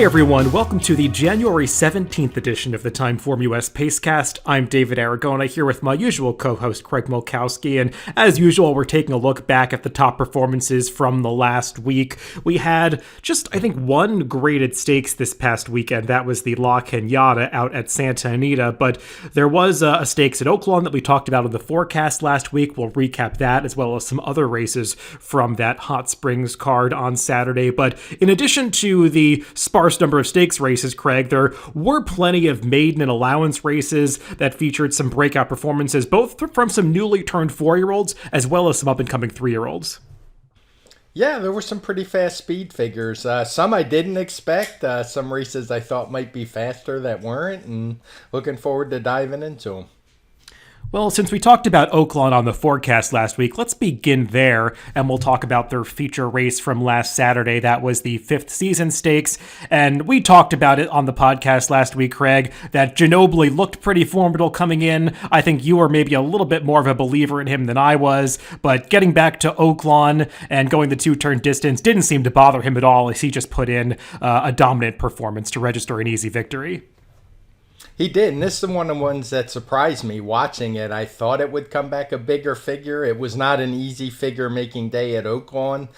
Hi everyone, welcome to the January 17th edition of the TimeformUS Pacecast. I'm David Aragona here with my usual co-host Craig Mulkowski, and as usual we're taking a look back at the top performances from the last week. We had just, I think, one graded stakes this past weekend. That was the La Cañada out at Santa Anita, but there was a stakes at Oaklawn that we talked about in the forecast last week. We'll recap that as well as some other races from that Hot Springs card on Saturday. But in addition to the sparse number of stakes races, Craig, there were plenty of maiden and allowance races that featured some breakout performances, both from some newly turned 4-year-olds as well as some up-and-coming 3-year-olds. Yeah, there were some pretty fast speed figures. Some I didn't expect. Some races I thought might be faster that weren't, and looking forward to diving into them. Well, since we talked about Oaklawn on the forecast last week, let's begin there, and we'll talk about their feature race from last Saturday. That was the 5th season stakes, and we talked about it on the podcast last week, Craig, that Ginobili looked pretty formidable coming in. I think you were maybe a little bit more of a believer in him than I was, but getting back to Oaklawn and going the 2-turn distance didn't seem to bother him at all, as he just put in a dominant performance to register an easy victory. He did, and this is one of the ones that surprised me watching it. I thought it would come back a bigger figure. It was not an easy figure-making day at Oaklawn.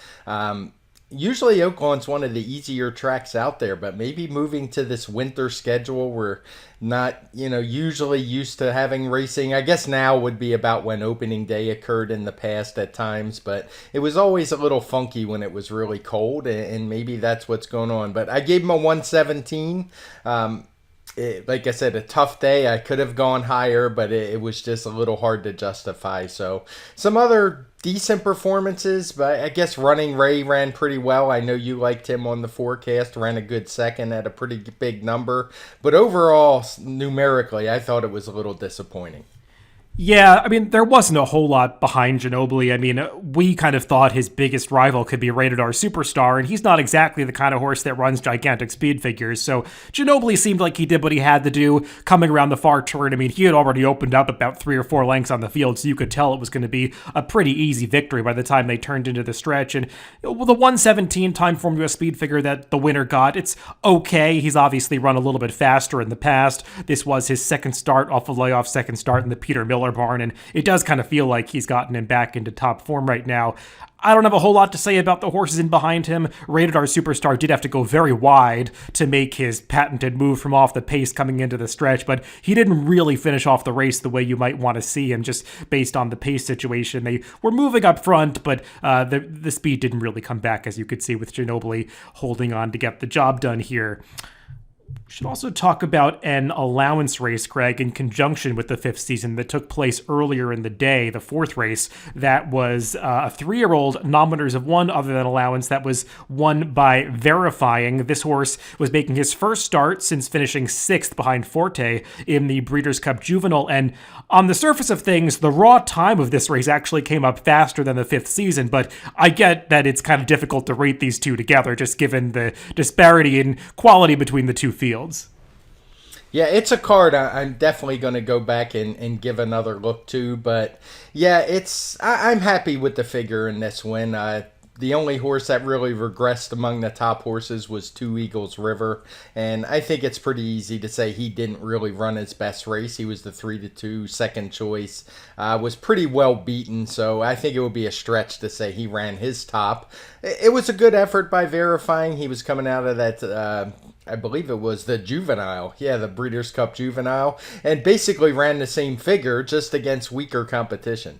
Usually Oaklawn's one of the easier tracks out there, but maybe moving to this winter schedule, we're not, usually used to having racing. I guess now would be about when opening day occurred in the past at times, but it was always a little funky when it was really cold, and maybe that's what's going on. But I gave him a 117. Like I said, a tough day. I could have gone higher, but it was just a little hard to justify. So some other decent performances, but I guess Running Ray ran pretty well. I know you liked him on the forecast, ran a good second at a pretty big number. But overall, numerically, I thought it was a little disappointing. Yeah, I mean, there wasn't a whole lot behind Ginobili. I mean, we kind of thought his biggest rival could be Rated R Superstar, and he's not exactly the kind of horse that runs gigantic speed figures. So Ginobili seemed like he did what he had to do coming around the far turn. I mean, he had already opened up about 3 or 4 lengths on the field, so you could tell it was going to be a pretty easy victory by the time they turned into the stretch. And the 117 TimeformUS speed figure that the winner got, it's okay. He's obviously run a little bit faster in the past. This was his second start off a layoff second start in the Peter Miller barn, and it does kind of feel like he's gotten him back into top form right now. I don't have a whole lot to say about the horses in behind him. Rated R Superstar did have to go very wide to make his patented move from off the pace coming into the stretch, but he didn't really finish off the race the way you might want to see him, just based on the pace situation. They were moving up front, but the speed didn't really come back, as you could see with Ginobili holding on to get the job done here. We should also talk about an allowance race, Craig, in conjunction with the 5th season that took place earlier in the day, the 4th race. That was a 3-year-old nominators of one other than allowance that was won by Verifying. This horse was making his first start since finishing 6th behind Forte in the Breeders' Cup Juvenile, and on the surface of things, the raw time of this race actually came up faster than the 5th season, but I get that it's kind of difficult to rate these two together, just given the disparity in quality between the two fields. Yeah, it's a card I'm definitely going to go back and give another look to. But yeah, I'm happy with the figure in this win. The only horse that really regressed among the top horses was Two Eagles River, and I think it's pretty easy to say he didn't really run his best race. He was the 3-2 second choice, was pretty well beaten, so I think it would be a stretch to say he ran his top. It was a good effort by Verifying. He was coming out of that I believe it was the Juvenile. Yeah, the Breeders' Cup Juvenile, and basically ran the same figure, just against weaker competition.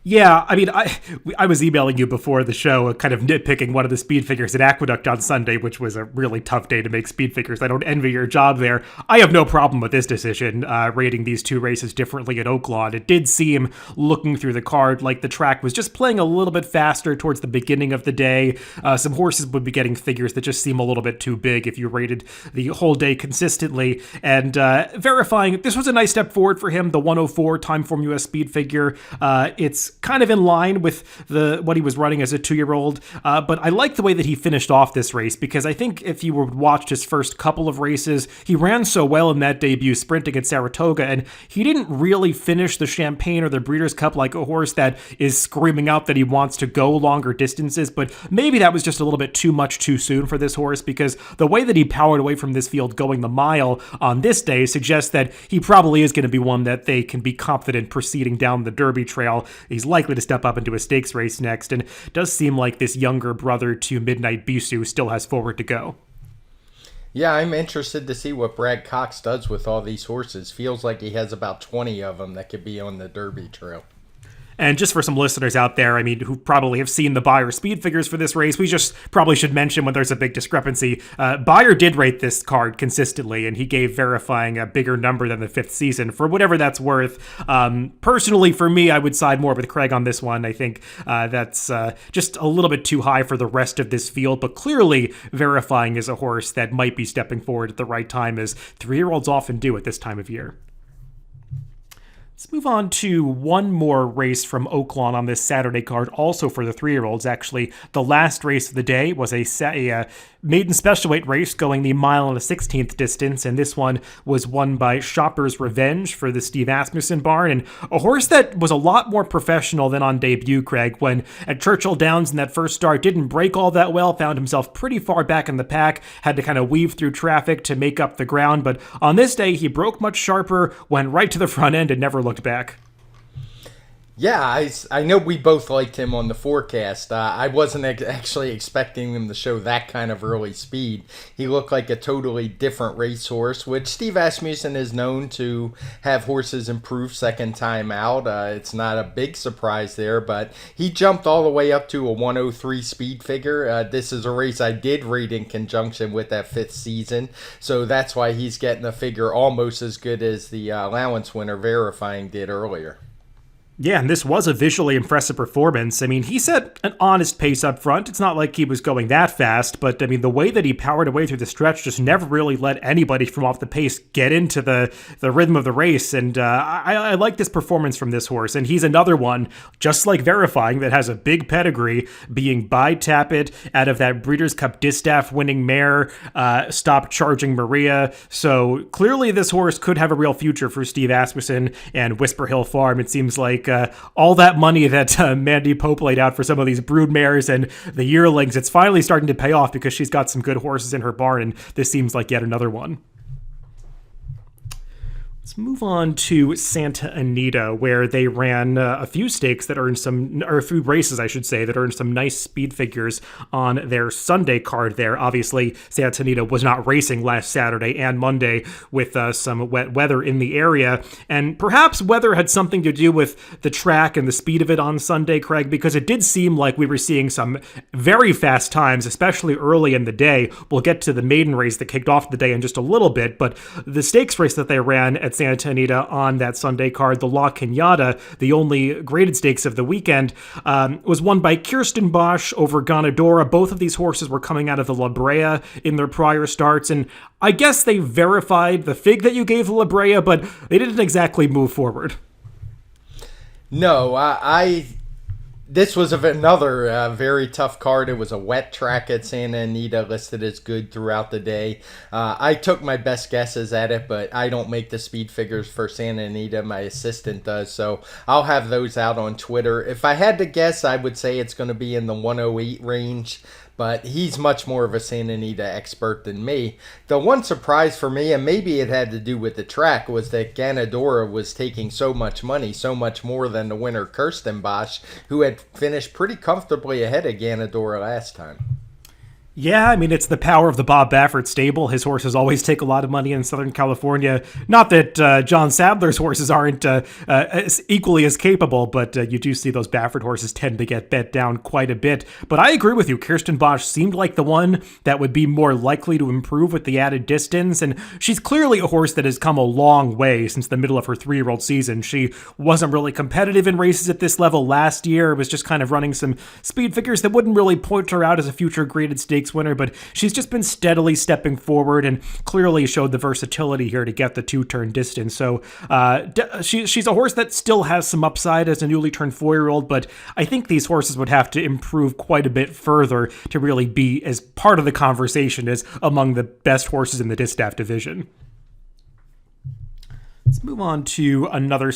Yeah, I mean, I was emailing you before the show, kind of nitpicking one of the speed figures at Aqueduct on Sunday, which was a really tough day to make speed figures. I don't envy your job there. I have no problem with this decision, rating these two races differently at Oaklawn. It did seem, looking through the card, like the track was just playing a little bit faster towards the beginning of the day. Some horses would be getting figures that just seem a little bit too big if you rated the whole day consistently. And Verifying, this was a nice step forward for him, the 104 TimeformUS speed figure. It's was kind of in line with what he was running as a 2-year-old, but I like the way that he finished off this race, because I think if you watched his first couple of races, he ran so well in that debut sprinting at Saratoga, and he didn't really finish the Champagne or the Breeders' Cup like a horse that is screaming out that he wants to go longer distances, but maybe that was just a little bit too much too soon for this horse, because the way that he powered away from this field going the mile on this day suggests that he probably is going to be one that they can be confident proceeding down the Derby trail. He's likely to step up into a stakes race next, and it does seem like this younger brother to Midnight Bisou still has forward to go. Yeah, I'm interested to see what Brad Cox does with all these horses. Feels like he has about 20 of them that could be on the Derby trail. And just for some listeners out there, I mean, who probably have seen the Beyer speed figures for this race, we just probably should mention when there's a big discrepancy. Beyer did rate this card consistently, and he gave Verifying a bigger number than the 5th season, for whatever that's worth. Personally, for me, I would side more with Craig on this one. I think that's just a little bit too high for the rest of this field, but clearly Verifying is a horse that might be stepping forward at the right time, as 3-year-olds often do at this time of year. Let's move on to one more race from Oaklawn on this Saturday card, also for the 3-year-olds. Actually, the last race of the day was a maiden special weight race going the 1.16 distance, and this one was won by Shopper's Revenge for the Steve Asmussen barn, and a horse that was a lot more professional than on debut, Craig, when at Churchill Downs in that first start didn't break all that well, found himself pretty far back in the pack, had to kind of weave through traffic to make up the ground, but on this day he broke much sharper, went right to the front end, and never looked back. Yeah, I know we both liked him on the forecast. I wasn't actually expecting him to show that kind of early speed. He looked like a totally different racehorse, which Steve Asmussen is known to have horses improve second time out. It's not a big surprise there, but he jumped all the way up to a 103 speed figure. This is a race I did rate in conjunction with that 5th season, so that's why he's getting a figure almost as good as the allowance winner Verifying did earlier. Yeah, and this was a visually impressive performance. I mean, he set an honest pace up front. It's not like he was going that fast, but I mean, the way that he powered away through the stretch just never really let anybody from off the pace get into the rhythm of the race. And I like this performance from this horse. And he's another one, just like Verifying, that has a big pedigree, being by Tappet out of that Breeders' Cup Distaff winning mare, Stop Charging Maria. So clearly this horse could have a real future for Steve Asmussen and Whisper Hill Farm. It seems like all that money that Mandy Pope laid out for some of these brood mares and the yearlings, it's finally starting to pay off because she's got some good horses in her barn, and this seems like yet another one. Let's move on to Santa Anita, where they ran a few stakes that earned some, or a few races, I should say, that earned some nice speed figures on their Sunday card there. Obviously, Santa Anita was not racing last Saturday and Monday with some wet weather in the area, and perhaps weather had something to do with the track and the speed of it on Sunday, Craig, because it did seem like we were seeing some very fast times, especially early in the day. We'll get to the maiden race that kicked off the day in just a little bit, but the stakes race that they ran at Santa Anita on that Sunday card, the La Cañada, the only graded stakes of the weekend, was won by Kirsten Bosch over Ganadora. Both of these horses were coming out of the La Brea in their prior starts, and I guess they verified the fig that you gave the La Brea, but they didn't exactly move forward. No, this was another very tough card. It was a wet track at Santa Anita, listed as good throughout the day. I took my best guesses at it, but I don't make the speed figures for Santa Anita. My assistant does, so I'll have those out on Twitter. If I had to guess, I would say it's going to be in the 108 range, but he's much more of a Santa Anita expert than me. The one surprise for me, and maybe it had to do with the track, was that Ganadora was taking so much money, so much more than the winner Kirsten Bosch, who had finished pretty comfortably ahead of Ganadora last time. Yeah, I mean, it's the power of the Bob Baffert stable. His horses always take a lot of money in Southern California. Not that John Sadler's horses aren't equally as capable, but you do see those Baffert horses tend to get bet down quite a bit. But I agree with you. Kirsten Bosch seemed like the one that would be more likely to improve with the added distance, and she's clearly a horse that has come a long way since the middle of her 3-year-old season. She wasn't really competitive in races at this level last year. It was just kind of running some speed figures that wouldn't really point her out as a future graded stakes Stakes winner, but she's just been steadily stepping forward and clearly showed the versatility here to get the 2-turn distance. So she's a horse that still has some upside as a newly turned 4-year-old, but I think these horses would have to improve quite a bit further to really be as part of the conversation as among the best horses in the distaff division. Let's move on to another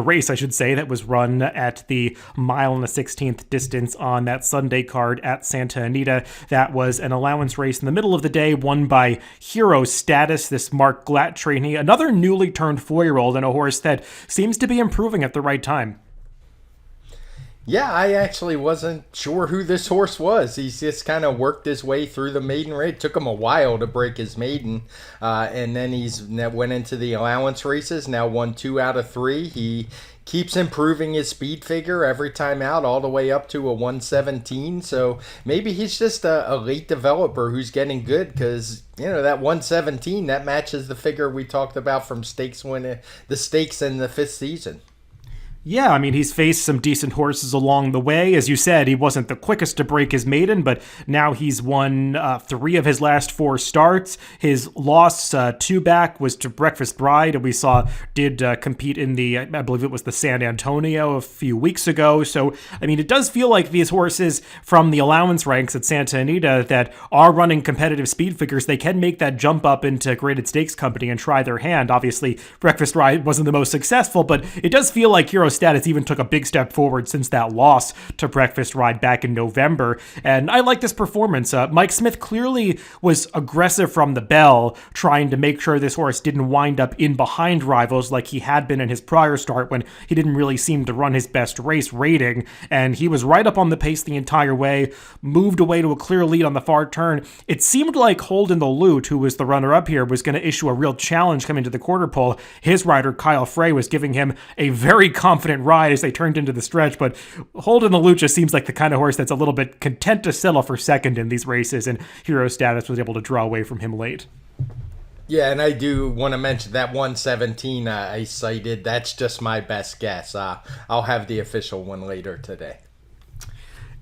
race, I should say, that was run at the 1.16 distance on that Sunday card at Santa Anita. That was an allowance race in the middle of the day, won by Hero Status, this Mark Glatt trainee, another newly turned 4-year-old, and a horse that seems to be improving at the right time. Yeah, I actually wasn't sure who this horse was. He's just kind of worked his way through the maiden race. It took him a while to break his maiden, and then went into the allowance races, now won 2 out of 3. He keeps improving his speed figure every time out, all the way up to a 117. So maybe he's just a late developer who's getting good, because that 117, that matches the figure we talked about from the stakes in the 5th season. Yeah, I mean, he's faced some decent horses along the way. As you said, he wasn't the quickest to break his maiden, but now he's won 3 of his last 4 starts. His loss 2 back was to Breakfast Bride, and we saw did compete in I believe it was the San Antonio a few weeks ago. So, I mean, it does feel like these horses from the allowance ranks at Santa Anita that are running competitive speed figures, they can make that jump up into graded stakes company and try their hand. Obviously, Breakfast Bride wasn't the most successful, but it does feel like Hero Status even took a big step forward since that loss to Breakfast Ride back in November. And I like this performance. Mike Smith clearly was aggressive from the bell, trying to make sure this horse didn't wind up in behind rivals like he had been in his prior start when he didn't really seem to run his best race rating. And he was right up on the pace the entire way, moved away to a clear lead on the far turn. It seemed like Holden the Lute, who was the runner-up here, was going to issue a real challenge coming to the quarter pole. His rider, Kyle Frey, was giving him a very confident ride as they turned into the stretch, but Holden the Lute just seems like the kind of horse that's a little bit content to settle for second in these races, and Hero Status was able to draw away from him late. Yeah, and I do want to mention that 117 I cited. That's just my best guess. I'll have the official one later today.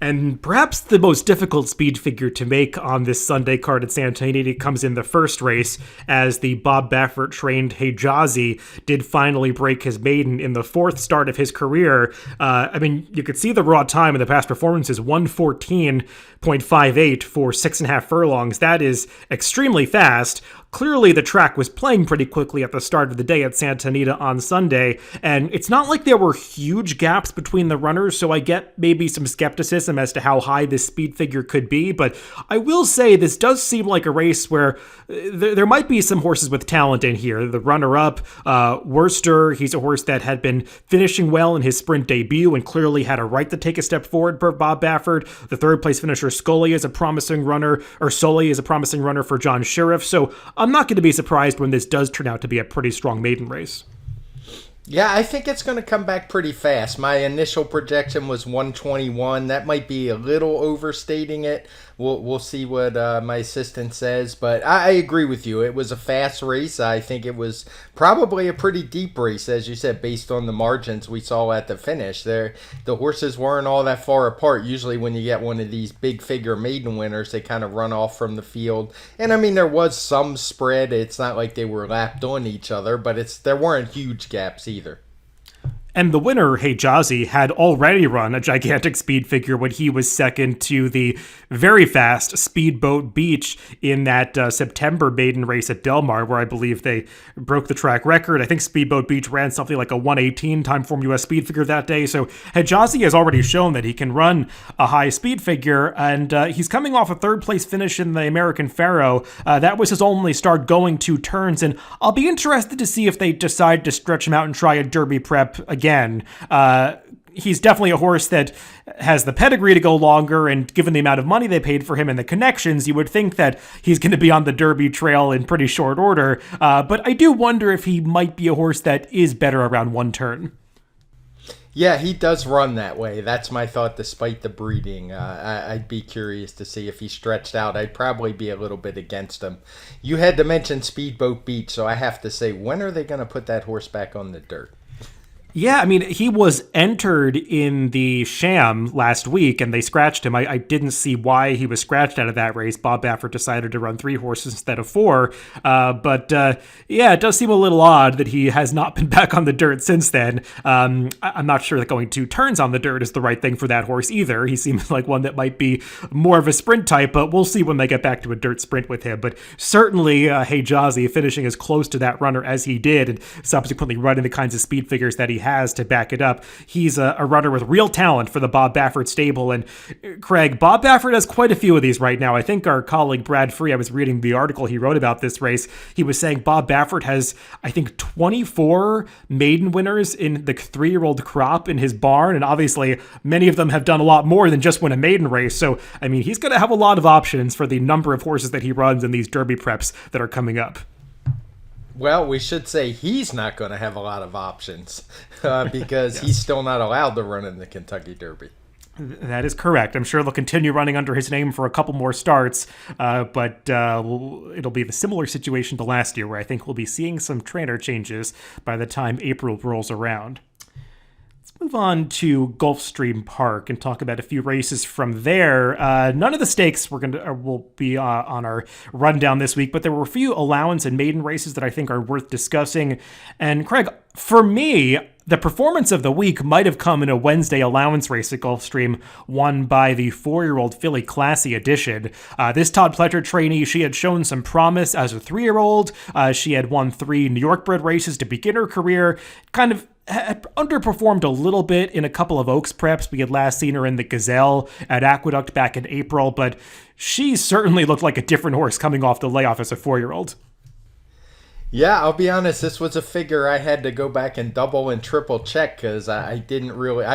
And perhaps the most difficult speed figure to make on this Sunday card at Santa Anita comes in the first race, as the Bob Baffert trained Hejazi did finally break his maiden in the 4th start of his career. I mean, you could see the raw time in the past performances, 114.58 for 6.5 furlongs. That is extremely fast. Clearly, the track was playing pretty quickly at the start of the day at Santa Anita on Sunday, and it's not like there were huge gaps between the runners, so I get maybe some skepticism as to how high this speed figure could be, but I will say this does seem like a race where there might be some horses with talent in here. The runner-up, Worcester, he's a horse that had been finishing well in his sprint debut and clearly had a right to take a step forward for Bob Baffert. The 3rd-place finisher, Scully, is a promising runner, or Sully is a promising runner for John Sheriff, so I'm not going to be surprised when this does turn out to be a pretty strong maiden race. Yeah, I think it's going to come back pretty fast. My initial projection was 121. That might be a little overstating it. We'll see what my assistant says, but I agree with you. It was a fast race. I think it was probably a pretty deep race, as you said, based on the margins we saw at the finish. The horses weren't all that far apart. Usually when you get one of these big figure maiden winners, they kind of run off from the field. And I mean, there was some spread. It's not like they were lapped on each other, but there weren't huge gaps either. And the winner, Hejazi, had already run a gigantic speed figure when he was second to the very fast Speedboat Beach in that September maiden race at Del Mar, where I believe they broke the track record. I think Speedboat Beach ran something like a 118 TimeformUS speed figure that day. So Hejazi has already shown that he can run a high speed figure, and he's coming off a 3rd-place finish in the American Pharoah. That was his only start going 2 turns, and I'll be interested to see if they decide to stretch him out and try a Derby prep again. He's definitely a horse that has the pedigree to go longer, and given the amount of money they paid for him and the connections, you would think that he's going to be on the Derby trail in pretty short order. But I do wonder if he might be a horse that is better around 1 turn. Yeah, he does run that way. That's my thought, despite the breeding. I'd be curious to see if he stretched out. I'd probably be a little bit against him. You had to mention Speedboat Beach, so I have to say, when are they going to put that horse back on the dirt? Yeah, I mean, he was entered in the Sham last week, and they scratched him. I didn't see why he was scratched out of that race. Bob Baffert decided to run 3 horses instead of 4. Yeah, it does seem a little odd that he has not been back on the dirt since then. I'm not sure that going 2 turns on the dirt is the right thing for that horse either. He seems like one that might be more of a sprint type, but we'll see when they get back to a dirt sprint with him. But certainly, Hejazi finishing as close to that runner as he did, and subsequently running the kinds of speed figures that he has to back it up. He's a runner with real talent for the Bob Baffert stable. And Craig, Bob Baffert has quite a few of these right now. I think our colleague Brad Free, I was reading the article he wrote about this race, he was saying Bob Baffert has, I think, 24 maiden winners in the 3-year-old crop in his barn. And obviously, many of them have done a lot more than just win a maiden race. So, I mean, he's going to have a lot of options for the number of horses that he runs in these Derby preps that are coming up. Well, we should say he's not going to have a lot of options because he's still not allowed to run in the Kentucky Derby. That is correct. I'm sure they'll continue running under his name for a couple more starts, but it'll be the similar situation to last year, where I think we'll be seeing some trainer changes by the time April rolls around. Move on to Gulfstream Park and talk about a few races from there. None of the stakes will be on our rundown this week, but there were a few allowance and maiden races that I think are worth discussing. And Craig, for me, the performance of the week might have come in a Wednesday allowance race at Gulfstream, won by the 4-year-old filly Classy Edition. This Todd Pletcher trainee, she had shown some promise as a 3-year-old. She had won 3 New York bred races to begin her career, kind of had underperformed a little bit in a couple of Oaks preps. We had last seen her in the Gazelle at Aqueduct back in April, but she certainly looked like a different horse coming off the layoff as a 4-year-old. Yeah, I'll be honest, this was a figure I had to go back and double and triple check because I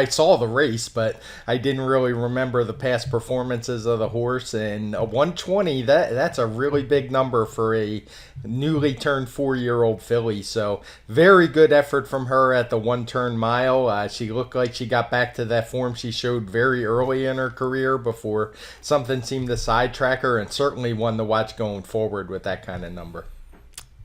saw the race, but I didn't really remember the past performances of the horse. And a 120, that's a really big number for a newly turned 4-year-old filly. So very good effort from her at the 1-turn mile. She looked like she got back to that form she showed very early in her career before something seemed to sidetrack her, and certainly one to watch going forward with that kind of number.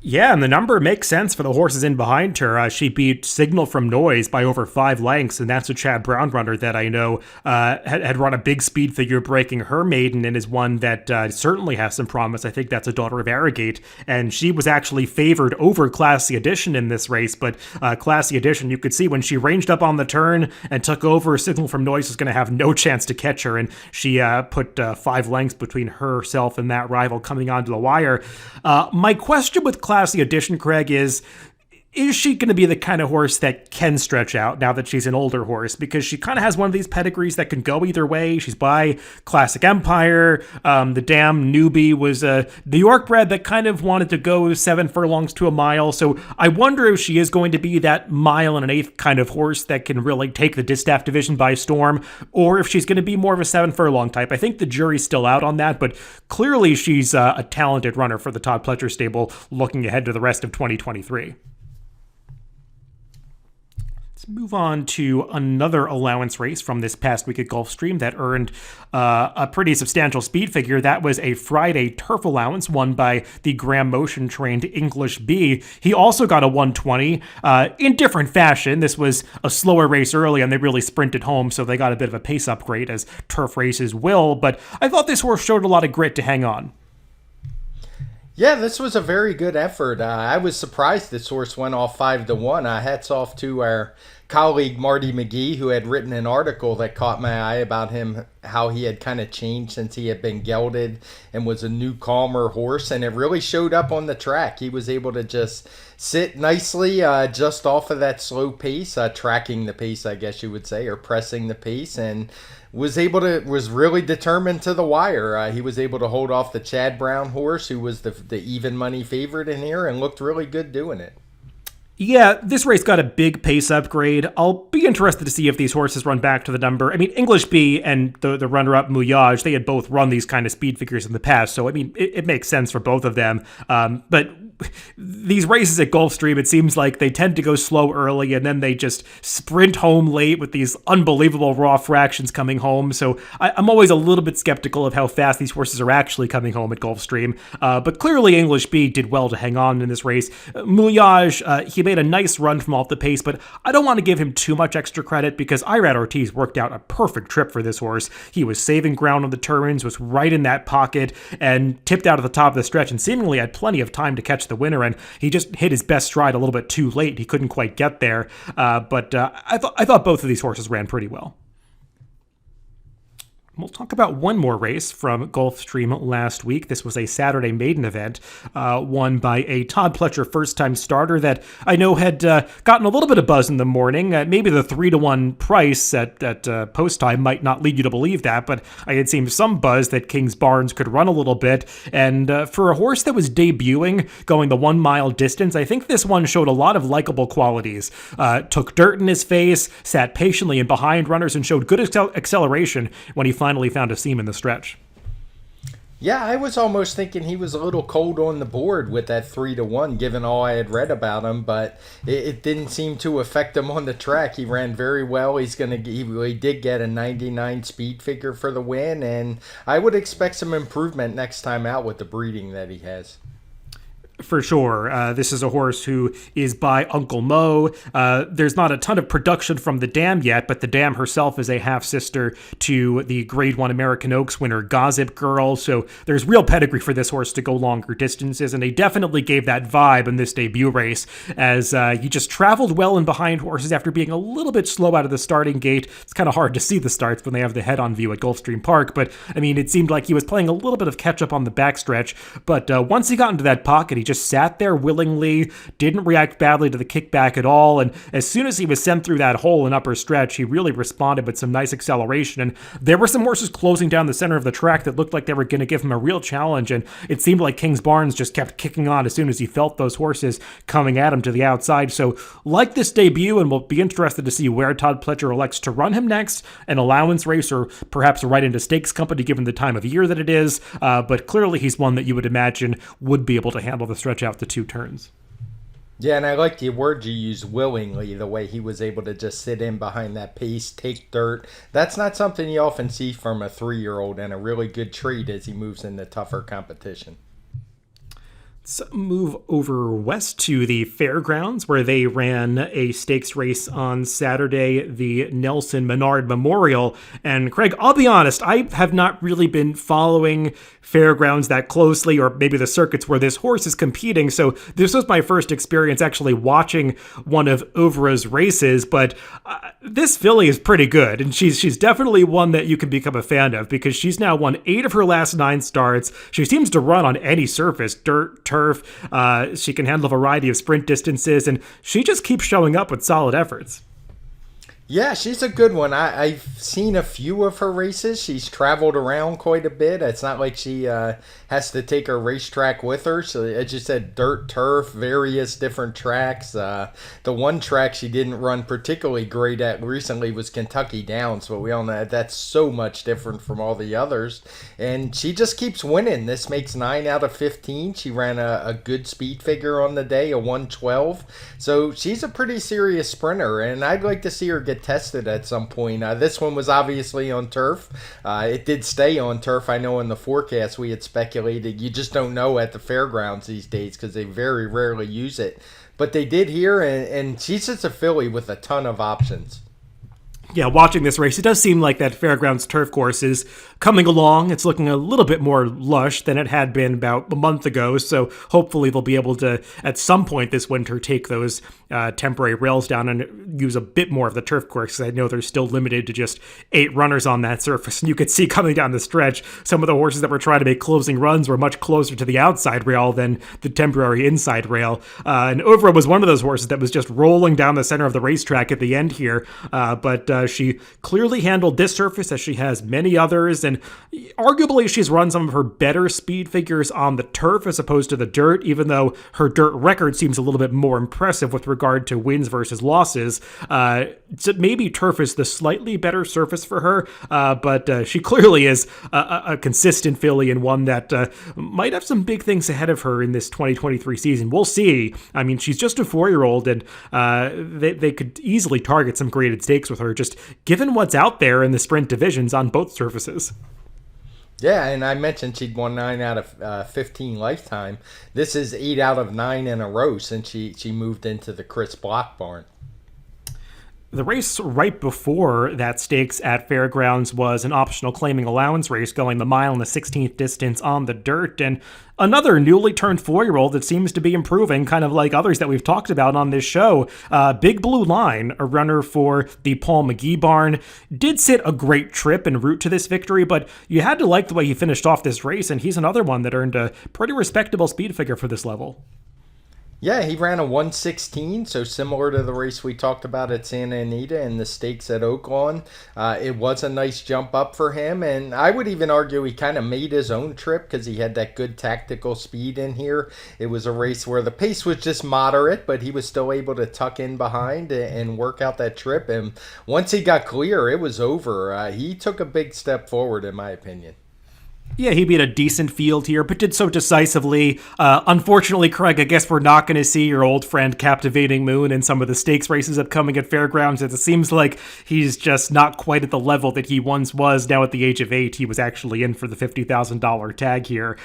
Yeah, and the number makes sense for the horses in behind her. She beat Signal from Noise by over 5 lengths, and that's a Chad Brown runner that I know had run a big speed figure breaking her maiden, and is one that certainly has some promise. I think that's a daughter of Arrogate, and she was actually favored over Classy Edition in this race, but Classy Edition, you could see when she ranged up on the turn and took over, Signal from Noise was going to have no chance to catch her, and she put 5 lengths between herself and that rival coming onto the wire. My question with Classy Edition, Craig, is she going to be the kind of horse that can stretch out now that she's an older horse? Because she kind of has one of these pedigrees that can go either way. She's by Classic Empire. The Damn Newbie was a New York bred that kind of wanted to go 7 furlongs to a mile. So I wonder if she is going to be that 1.125 kind of horse that can really take the Distaff division by storm, or if she's going to be more of a 7 furlong type. I think the jury's still out on that, but clearly she's a talented runner for the Todd Pletcher stable looking ahead to the rest of 2023. Let's move on to another allowance race from this past week at Gulfstream that earned a pretty substantial speed figure. That was a Friday turf allowance won by the Graham Motion trained English B. He also got a 120 in different fashion. This was a slower race early, and they really sprinted home, so they got a bit of a pace upgrade, as turf races will. But I thought this horse showed a lot of grit to hang on. Yeah, this was a very good effort. I was surprised this horse went off 5-1. Hats off to our colleague Marty McGee, who had written an article that caught my eye about him, how he had kind of changed since he had been gelded and was a new, calmer horse. And it really showed up on the track. He was able to just sit nicely just off of that slow pace, tracking the pace, I guess you would say, or pressing the pace, and was really determined to the wire. He was able to hold off the Chad Brown horse, who was the even money favorite in here, and looked really good doing it. Yeah, this race got a big pace upgrade. I'll be interested to see if these horses run back to the number. I mean, English B and the runner-up Mouillage, they had both run these kind of speed figures in the past, so I mean, it makes sense for both of them. But these races at Gulfstream, it seems like they tend to go slow early and then they just sprint home late with these unbelievable raw fractions coming home. So I'm always a little bit skeptical of how fast these horses are actually coming home at Gulfstream. But clearly English B did well to hang on in this race. Mouillage, he made a nice run from off the pace, but I don't want to give him too much extra credit because Irad Ortiz worked out a perfect trip for this horse. He was saving ground on the turns, was right in that pocket, and tipped out at the top of the stretch and seemingly had plenty of time to catch the winner, and he just hit his best stride a little bit too late. He couldn't quite get there, but I thought both of these horses ran pretty well. We'll talk about one more race from Gulfstream last week. This was a Saturday maiden event, won by a Todd Pletcher first-time starter that I know had gotten a little bit of buzz in the morning. Maybe the 3-1 price at post-time might not lead you to believe that, but I had seen some buzz that Kings Barnes could run a little bit. And for a horse that was debuting, going the 1 mile distance, I think this one showed a lot of likable qualities. Took dirt in his face, sat patiently in behind runners, and showed good acceleration when he finally found a seam in the stretch. Yeah, I was almost thinking he was a little cold on the board with that 3-1, given all I had read about him, but it didn't seem to affect him on the track. He ran very well. He did get a 99 speed figure for the win, and I would expect some improvement next time out with the breeding that he has. For sure. This is a horse who is by Uncle Mo. There's not a ton of production from the dam yet, but the dam herself is a half-sister to the Grade 1 American Oaks winner, Gossip Girl, so there's real pedigree for this horse to go longer distances, and they definitely gave that vibe in this debut race, as he just traveled well in behind horses after being a little bit slow out of the starting gate. It's kind of hard to see the starts when they have the head-on view at Gulfstream Park, but, I mean, it seemed like he was playing a little bit of catch-up on the backstretch, but once he got into that pocket, he just sat there willingly, didn't react badly to the kickback at all, and as soon as he was sent through that hole in upper stretch, he really responded with some nice acceleration, and there were some horses closing down the center of the track that looked like they were going to give him a real challenge, and it seemed like Kings Barnes just kept kicking on as soon as he felt those horses coming at him to the outside. So like this debut, and we'll be interested to see where Todd Pletcher elects to run him next, an allowance race or perhaps right into stakes company given the time of year that it is, but clearly he's one that you would imagine would be able to handle the stretch out the 2 turns. Yeah, and I like the word you used, willingly, the way he was able to just sit in behind that pace, take dirt. That's not something you often see from a 3-year-old, and a really good trait as he moves into tougher competition. Let's move over west to the fairgrounds, where they ran a stakes race on Saturday, the Nelson Menard Memorial. And Craig, I'll be honest, I have not really been following fairgrounds that closely, or maybe the circuits where this horse is competing. So this was my first experience actually watching one of Ovra's races, but this filly is pretty good, and she's definitely one that you can become a fan of because she's now won 8 of her last 9 starts. She seems to run on any surface, dirt, turf. She can handle a variety of sprint distances, and she just keeps showing up with solid efforts. Yeah, she's a good one. I've seen a few of her races. She's traveled around quite a bit. It's not like she has to take her racetrack with her. So as you said, dirt, turf, various different tracks. The one track she didn't run particularly great at recently was Kentucky Downs, but we all know that's so much different from all the others. And she just keeps winning. This makes 9 out of 15. She ran a good speed figure on the day, a 112. So she's a pretty serious sprinter, and I'd like to see her get tested at some point. This one was obviously on turf. It did stay on turf. I know in the forecast we had speculated. You just don't know at the fairgrounds these days because they very rarely use it. But they did here, and she's just a filly with a ton of options. Yeah, watching this race, it does seem like that fairgrounds turf course is coming along. It's looking a little bit more lush than it had been about a month ago, so hopefully they'll be able to, at some point this winter, take those temporary rails down and use a bit more of the turf course, because I know they're still limited to just 8 runners on that surface. And you could see coming down the stretch, some of the horses that were trying to make closing runs were much closer to the outside rail than the temporary inside rail. And Ovra was one of those horses that was just rolling down the center of the racetrack at the end here, but She clearly handled this surface as she has many others, and arguably she's run some of her better speed figures on the turf as opposed to the dirt, even though her dirt record seems a little bit more impressive with regard to wins versus losses. So maybe turf is the slightly better surface for her, but she clearly is a consistent filly and one that might have some big things ahead of her in this 2023 season. We'll see. I mean, she's just a 4-year-old, and they could easily target some graded stakes with her, just given what's out there in the sprint divisions on both surfaces. Yeah, and I mentioned she'd won 9 out of 15 lifetime. This is 8 out of 9 in a row since she moved into the Chris Block barn. The race right before that stakes at Fairgrounds was an optional claiming allowance race going the mile and the 16th distance on the dirt, and another newly turned 4-year-old that seems to be improving, kind of like others that we've talked about on this show. Big Blue Line, a runner for the Paul McGee barn, did sit a great trip en route to this victory, but you had to like the way he finished off this race, and he's another one that earned a pretty respectable speed figure for this level. Yeah, he ran a 1:16, so similar to the race we talked about at Santa Anita and the stakes at Oaklawn. It was a nice jump up for him, and I would even argue he kind of made his own trip because he had that good tactical speed in here. It was a race where the pace was just moderate, but he was still able to tuck in behind and work out that trip, and once he got clear, it was over. He took a big step forward, in my opinion. Yeah, he beat a decent field here, but did so decisively. Unfortunately, Craig, I guess we're not going to see your old friend Captivating Moon in some of the stakes races upcoming at Fairgrounds. It seems like he's just not quite at the level that he once was. Now at the age of 8, he was actually in for the $50,000 tag here.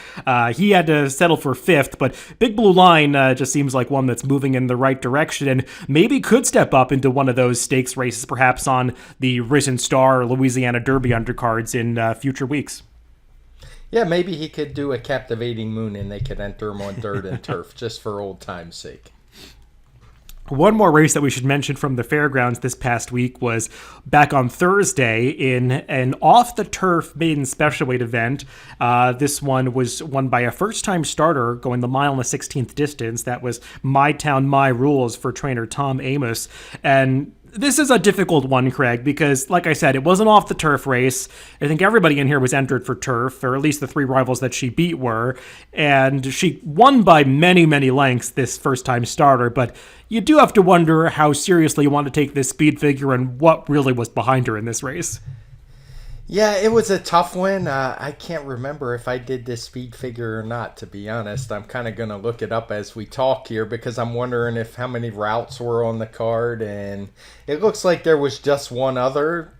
He had to settle for 5th, but Big Blue Line just seems like one that's moving in the right direction and maybe could step up into one of those stakes races, perhaps on the Risen Star or Louisiana Derby undercards in future weeks. Yeah, maybe he could do a Captivating Moon and they could enter him on dirt and turf just for old time's sake. One more race that we should mention from the Fairgrounds this past week was back on Thursday in an off-the-turf maiden special weight event. This one was won by a first-time starter going the mile and the 16th distance. That was My Town, My Rules for trainer Tom Amos. And this is a difficult one, Craig, because, like I said, it was an off-the-turf race. I think everybody in here was entered for turf, or at least the 3 rivals that she beat were, and she won by many, many lengths, this first-time starter, but you do have to wonder how seriously you want to take this speed figure and what really was behind her in this race. Yeah, it was a tough one. I can't remember if I did this speed figure or not, to be honest. I'm kind of going to look it up as we talk here because I'm wondering if how many routes were on the card, and it looks like there was just one other.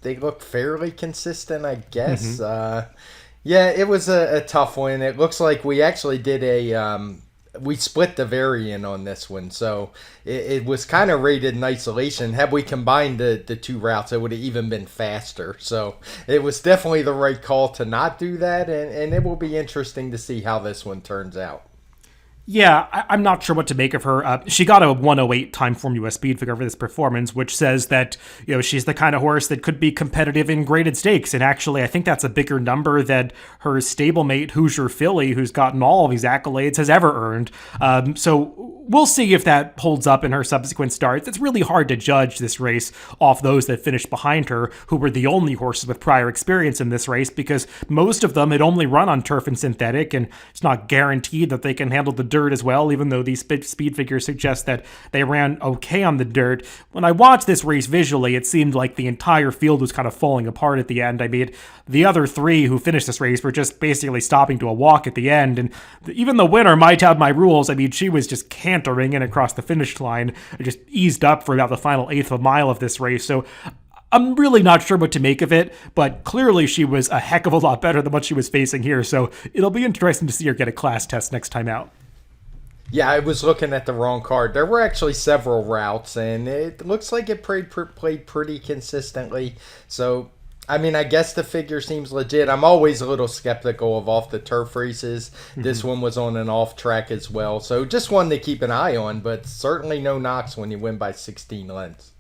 They look fairly consistent, I guess. Yeah, it was a tough one. It looks like we actually did we split the variant on this one, so it was kind of rated in isolation. Had we combined the 2 routes, it would have even been faster. So it was definitely the right call to not do that, and it will be interesting to see how this one turns out. Yeah, I'm not sure what to make of her. She got a 108 TimeformUS speed figure for this performance, which says that, you know, she's the kind of horse that could be competitive in graded stakes. And actually, I think that's a bigger number than her stablemate Hoosier Filly, who's gotten all of these accolades, has ever earned. So we'll see if that holds up in her subsequent starts. It's really hard to judge this race off those that finished behind her, who were the only horses with prior experience in this race, because most of them had only run on turf and synthetic, and it's not guaranteed that they can handle the dirt as well, even though these speed figures suggest that they ran okay on the dirt. When I watched this race visually, it seemed like the entire field was kind of falling apart at the end. I mean, the other 3 who finished this race were just basically stopping to a walk at the end, and even the winner, My Town, My Rules, I mean, she was just cantering in across the finish line, just eased up for about the final 1/8 of a mile of this race. So I'm really not sure what to make of it, but clearly she was a heck of a lot better than what she was facing here, so it'll be interesting to see her get a class test next time out. Yeah, I was looking at the wrong card. There were actually several routes, and it looks like it played pretty consistently. So, I mean, I guess the figure seems legit. I'm always a little skeptical of off-the-turf races. This one was on an off-track as well. So just one to keep an eye on, but certainly no knocks when you win by 16 lengths.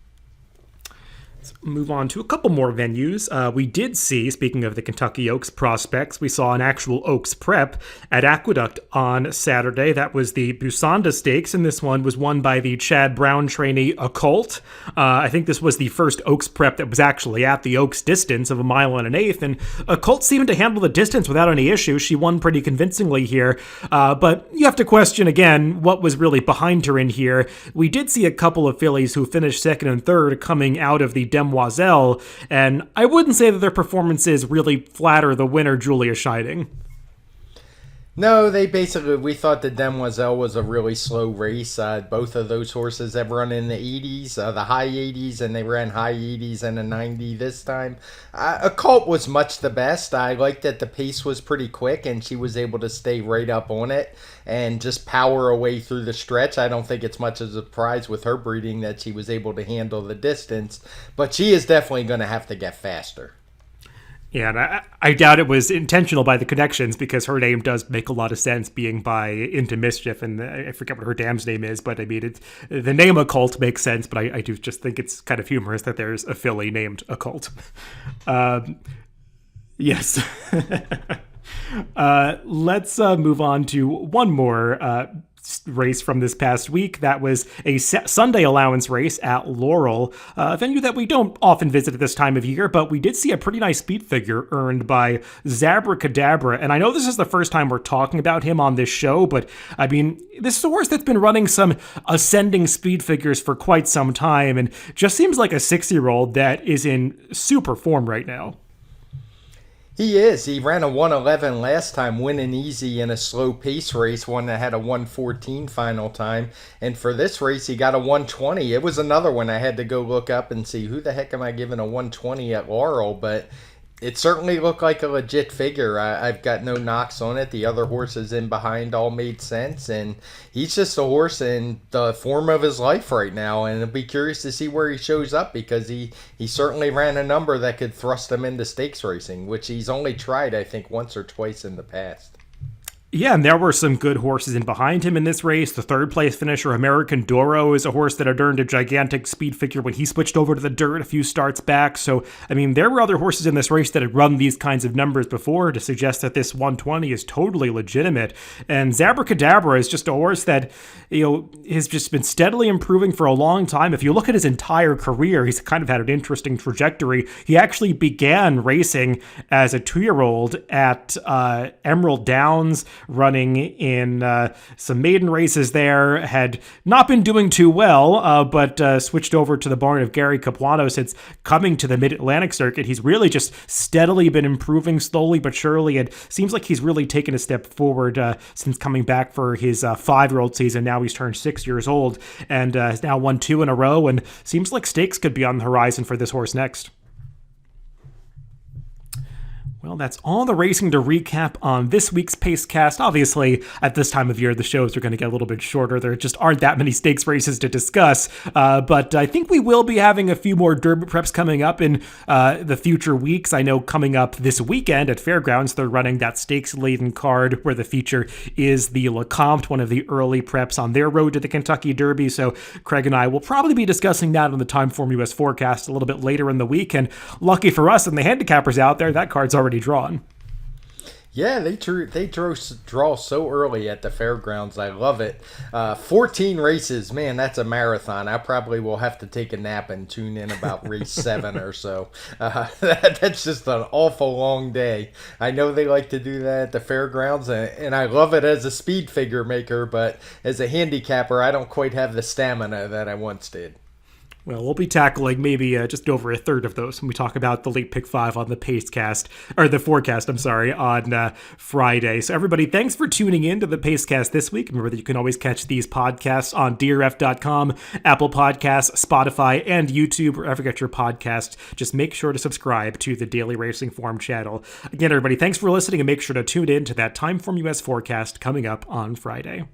Move on to a couple more venues. We did see, speaking of the Kentucky Oaks prospects, we saw an actual Oaks prep at Aqueduct on Saturday. That was the Busanda Stakes, and this one was won by the Chad Brown trainee Occult. I think this was the first Oaks prep that was actually at the Oaks distance of 1 1/8 miles, and Occult seemed to handle the distance without any issue. She won pretty convincingly here, but you have to question again what was really behind her in here. We did see a couple of fillies who finished second and third coming out of the Demoiselle, and I wouldn't say that their performances really flatter the winner, Julia Scheiding. No, we thought the Demoiselle was a really slow race. Both of those horses have run in the 80s, the high 80s, and they ran high 80s and a 90 this time. Occult was much the best. I liked that the pace was pretty quick, and she was able to stay right up on it and just power away through the stretch. I don't think it's much of a surprise with her breeding that she was able to handle the distance, but she is definitely going to have to get faster. Yeah, and I doubt it was intentional by the connections, because her name does make a lot of sense, being by Into Mischief, and I forget what her dam's name is, but I mean, the name Occult makes sense, but I do just think it's kind of humorous that there's a filly named Occult. Yes. Let's move on to one more race from this past week. That was a Sunday allowance race at Laurel, a venue that we don't often visit at this time of year, but we did see a pretty nice speed figure earned by Zabracadabra. And I know this is the first time we're talking about him on this show, but I mean, this is a horse that's been running some ascending speed figures for quite some time, and just seems like a 6-year-old that is in super form right now. He is. He ran a 1:11 last time, winning easy in a slow pace race, one that had a 1:14 final time. And for this race, he got a 1:20. It was another one I had to go look up and see who the heck am I giving a 1:20 at Laurel, but it certainly looked like a legit figure. I've got no knocks on it. The other horses in behind all made sense, and he's just a horse in the form of his life right now, and I'll be curious to see where he shows up, because he certainly ran a number that could thrust him into stakes racing, which he's only tried, I think, once or twice in the past. Yeah, and there were some good horses in behind him in this race. The third place finisher, American Doro, is a horse that had earned a gigantic speed figure when he switched over to the dirt a few starts back. So, I mean, there were other horses in this race that had run these kinds of numbers before to suggest that this 1:20 is totally legitimate. And Zabracadabra is just a horse that, has just been steadily improving for a long time. If you look at his entire career, he's kind of had an interesting trajectory. He actually began racing as a 2-year-old at Emerald Downs, running in some maiden races there, had not been doing too well, but switched over to the barn of Gary Capuano since coming to the Mid-Atlantic circuit. He's really just steadily been improving slowly but surely, and seems like he's really taken a step forward since coming back for his 5-year-old season. Now he's turned 6 years old and has now won 2 in a row, and seems like stakes could be on the horizon for this horse next. Well, that's all the racing to recap on this week's Pacecast. Obviously, at this time of year, the shows are going to get a little bit shorter. There just aren't that many stakes races to discuss. But I think we will be having a few more Derby preps coming up in the future weeks. I know coming up this weekend at Fairgrounds, they're running that stakes-laden card where the feature is the Lecomte, one of the early preps on their road to the Kentucky Derby. So Craig and I will probably be discussing that on the TimeformUS Forecast a little bit later in the week. And lucky for us and the handicappers out there, that card's already drawn. Yeah, they draw so early at the Fairgrounds. I love it. 14 races, man, that's a marathon. I probably will have to take a nap and tune in about race 7 or so. That's just an awful long day. I know they like to do that at the Fairgrounds, and I love it as a speed figure maker, but as a handicapper, I don't quite have the stamina that I once did. Well, we'll be tackling maybe just over a third of those when we talk about the late pick 5 on the Pacecast, or the forecast, on Friday. So everybody, thanks for tuning in to the Pacecast this week. Remember that you can always catch these podcasts on DRF.com, Apple Podcasts, Spotify, and YouTube, wherever you get your podcast. Just make sure to subscribe to the Daily Racing Form channel. Again, everybody, thanks for listening, and make sure to tune in to that TimeformUS Forecast coming up on Friday.